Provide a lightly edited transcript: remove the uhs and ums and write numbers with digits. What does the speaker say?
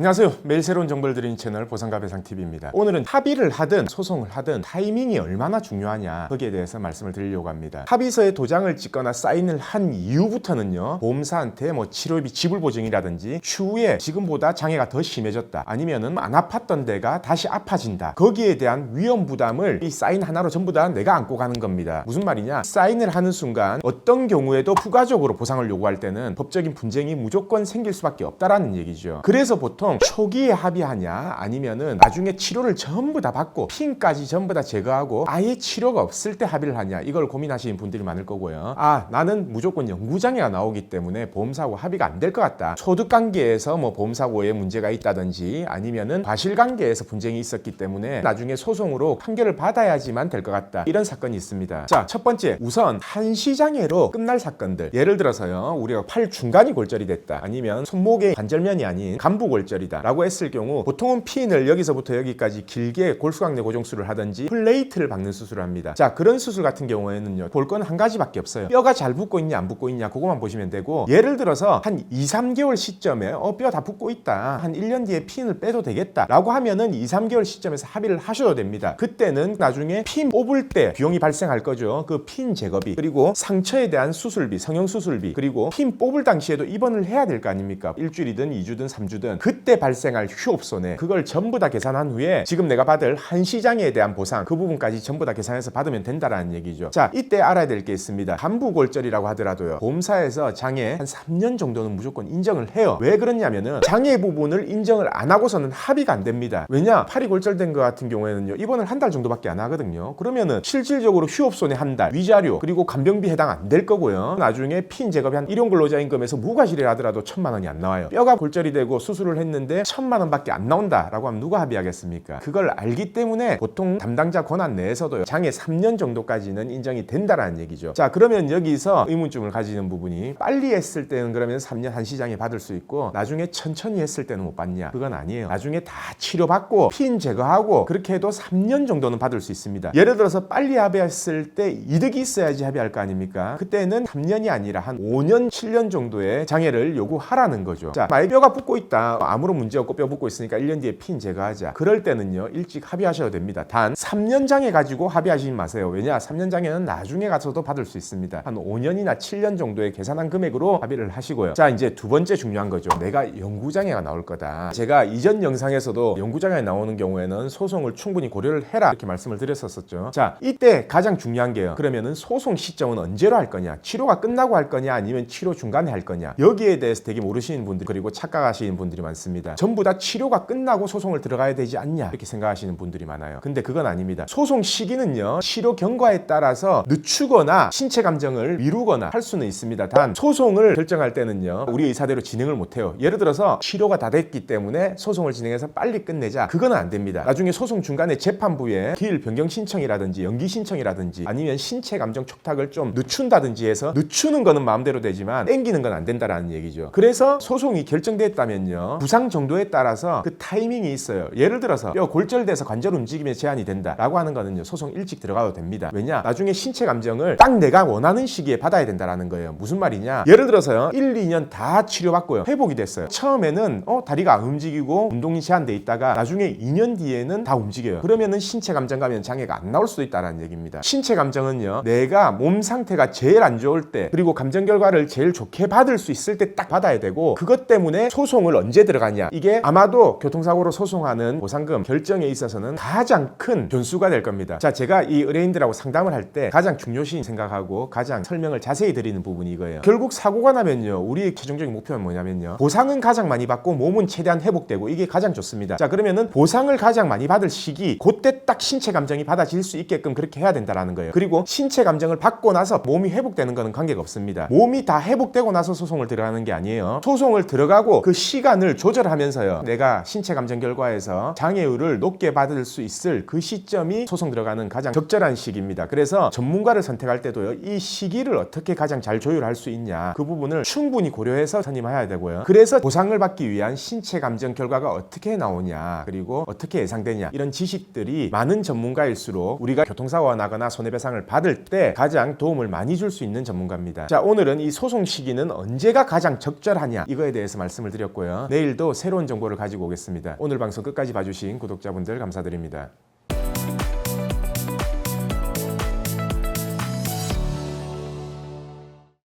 안녕하세요. 매일 새로운 정보를 드리는 채널 보상가 배상TV입니다. 오늘은 합의를 하든 소송을 하든 타이밍이 얼마나 중요하냐 거기에 대해서 말씀을 드리려고 합니다. 합의서에 도장을 찍거나 사인을 한 이후부터는요, 보험사한테 치료비 지불 보증이라든지 추후에 지금보다 장애가 더 심해졌다, 아니면은 안 아팠던 데가 다시 아파진다, 거기에 대한 위험 부담을 이 사인 하나로 전부 다 내가 안고 가는 겁니다. 무슨 말이냐, 사인을 하는 순간 어떤 경우에도 추가적으로 보상을 요구할 때는 법적인 분쟁이 무조건 생길 수밖에 없다라는 얘기죠. 그래서 보통 초기에 합의하냐, 아니면은 나중에 치료를 전부 다 받고 핀까지 전부 다 제거하고 아예 치료가 없을 때 합의를 하냐, 이걸 고민하시는 분들이 많을 거고요. 나는 무조건 영구장애가 나오기 때문에 보험사하고 합의가 안 될 것 같다, 소득관계에서 보험사고에 문제가 있다든지 아니면은 과실관계에서 분쟁이 있었기 때문에 나중에 소송으로 판결을 받아야지만 될 것 같다, 이런 사건이 있습니다. 자, 첫 번째, 우선 한시장애로 끝날 사건들. 예를 들어서요, 우리가 팔 중간이 골절이 됐다, 아니면 손목의 관절면이 아닌 간부 골절이다 라고 했을 경우, 보통은 핀을 여기서부터 여기까지 길게 골수강내 고정술을 하든지 플레이트를 박는 수술을 합니다. 자, 그런 수술 같은 경우에는요, 볼 건 한 가지밖에 없어요. 뼈가 잘 붙고 있냐 안 붙고 있냐, 그거만 보시면 되고, 예를 들어서 한 2-3개월 시점에 뼈 다 붙고 있다, 한 1년 뒤에 핀을 빼도 되겠다 라고 하면은 2-3개월 시점에서 합의를 하셔도 됩니다. 그때는 나중에 핀 뽑을 때 비용이 발생할 거죠. 그 핀 제거비, 그리고 상처에 대한 수술비, 성형수술비, 그리고 핀 뽑을 당시에도 입원을 해야 될 거 아닙니까? 일주일이든 2주든 3주든 그때 발생할 휴업손해, 그걸 전부 다 계산한 후에 지금 내가 받을 한시장애에 대한 보상, 그 부분까지 전부 다 계산해서 받으면 된다라는 얘기죠. 자, 이때 알아야 될 게 있습니다. 간부골절이라고 하더라도요, 보험사에서 장애 한 3년 정도는 무조건 인정을 해요. 왜 그러냐면은 장애 부분을 인정을 안 하고서는 합의가 안 됩니다. 왜냐, 팔이 골절된 거 같은 경우에는요, 입원을 한 달 정도밖에 안 하거든요. 그러면은 실질적으로 휴업손해 한 달, 위자료, 그리고 간병비 해당 안 될 거고요. 나중에 핀 제거비 한 일용근로자임금에서 무과실을 하더라도 1,000만 원이 안 나와요. 뼈가 골절이 되고 수술을 했는데 1,000만 원밖에 안 나온다라고 하면 누가 합의하겠습니까? 그걸 알기 때문에 보통 담당자 권한 내에서도 장애 3년 정도까지는 인정이 된다라는 얘기죠. 자, 그러면 여기서 의문점을 가지는 부분이, 빨리 했을 때는 그러면 3년 한시장애 받을 수 있고 나중에 천천히 했을 때는 못 받냐? 그건 아니에요. 나중에 다 치료받고 핀 제거하고 그렇게 해도 3년 정도는 받을 수 있습니다. 예를 들어서 빨리 합의했을 때 이득이 있어야지 합의할 거 아닙니까? 그때는 3년이 아니라 한 5년, 7년 정도의 장애를 요구하라는 거죠. 자, 만약 뼈가 붙고 있다, 아무런 문제 없고 뼈 붙고 있으니까 1년 뒤에 핀 제거하자, 그럴 때는요, 일찍 합의하셔도 됩니다. 단 3년 장애 가지고 합의하시지 마세요. 왜냐, 3년 장애는 나중에 가서도 받을 수 있습니다. 한 5년이나 7년 정도의 계산한 금액으로 합의를 하시고요. 자, 이제 두 번째 중요한 거죠. 내가 영구장애가 나올 거다. 제가 이전 영상에서도 영구장애 나오는 경우에는 소송을 충분히 고려를 해라, 이렇게 말씀을 드렸었죠. 자, 이때 가장 중요한 게요, 그러면은 소송 시점은 언제로 할 거냐, 치료가 끝나고 할 거냐, 아니면 치료 중간에 할 거냐, 여기에 대해서 되게 모르시는 분들, 그리고 착각하시는 분들이 많습니다. 전부 다 치료가 끝나고 소송을 들어가야 되지 않냐, 이렇게 생각하시는 분들이 많아요. 근데 그건 아닙니다. 소송 시기는요, 치료 경과에 따라서 늦추거나 신체 감정을 미루거나 할 수는 있습니다. 단 소송을 결정할 때는요, 우리 의사대로 진행을 못해요. 예를 들어서 치료가 다 됐기 때문에 소송을 진행해서 빨리 끝내자, 그건 안 됩니다. 나중에 소송 중간에 재판부에 기일 변경 신청이라든지 연기 신청이라든지 아니면 신체 감정 촉탁을 좀 늦춘다든지 해서, 늦추는 거는 마음대로 되지만 땡기는 건 안 된다라는 얘기죠. 그래서 소송이 결정됐다면요, 부상 정도에 따라서 그 타이밍이 있어요. 예를 들어서 뼈 골절돼서 관절 움직임에 제한이 된다라고 하는 거는요, 소송 일찍 들어가도 됩니다. 왜냐, 나중에 신체 감정을 딱 내가 원하는 시기에 받아야 된다라는 거예요. 무슨 말이냐, 예를 들어서요, 1-2년 다 치료받고요, 회복이 됐어요. 처음에는 다리가 안 움직이고 운동이 제한돼 있다가 나중에 2년 뒤에는 다 움직여요. 그러면은 신체 감정 가면 장애가 안 나올 수도 있다는 얘기입니다. 신체 감정은요, 내가 몸 상태가 제일 안 좋을 때, 그리고 감정 결과를 제일 좋게 받을 수 있을 때 딱 받아야 되고, 그것 때문에 소송을 언제 들어가냐, 이게 아마도 교통사고로 소송하는 보상금 결정에 있어서는 가장 큰 변수가 될 겁니다. 자, 제가 이 의뢰인들하고 상담을 할 때 가장 중요시 생각하고 가장 설명을 자세히 드리는 부분이 이거예요. 결국 사고가 나면요, 우리의 최종적인 목표는 뭐냐면요, 보상은 가장 많이 받고 몸은 최대한 회복되고, 이게 가장 좋습니다. 자, 그러면은 보상을 가장 많이 받을 시기, 그때 딱 신체 감정이 받아질 수 있게끔 그렇게 해야 된다라는 거예요. 그리고 신체 감정을 받고 나서 몸이 회복되는 거는 관계가 없습니다. 몸이 다 회복되고 나서 소송을 들어가는 게 아니에요. 소송을 들어가고 그 시간을 조절하면서요, 내가 신체 감정 결과에서 장애율을 높게 받을 수 있을 그 시점이 소송 들어가는 가장 적절한 시기입니다. 그래서 전문가를 선택할 때도요, 이 시기를 어떻게 가장 잘 조율할 수 있냐, 그 부분을 충분히 고려해서 선임해야 되고요. 그래서 보상을 받기 위한 신체 감정 결과가 어떻게 나오냐, 그리고 어떻게 예상되냐, 이런 지식들이 많은 전문가일수록 우리가 교통사고가 나거나 손해배상을 받을 때 가장 도움을 많이 줄 수 있는 전문가입니다. 자, 오늘은 이 소송 시기는 언제가 가장 적절하냐, 이거에 대해서 말씀을 드렸고요. 내일도 새로운 정보를 가지고 오겠습니다. 오늘 방송 끝까지 봐주신 구독자분들 감사드립니다.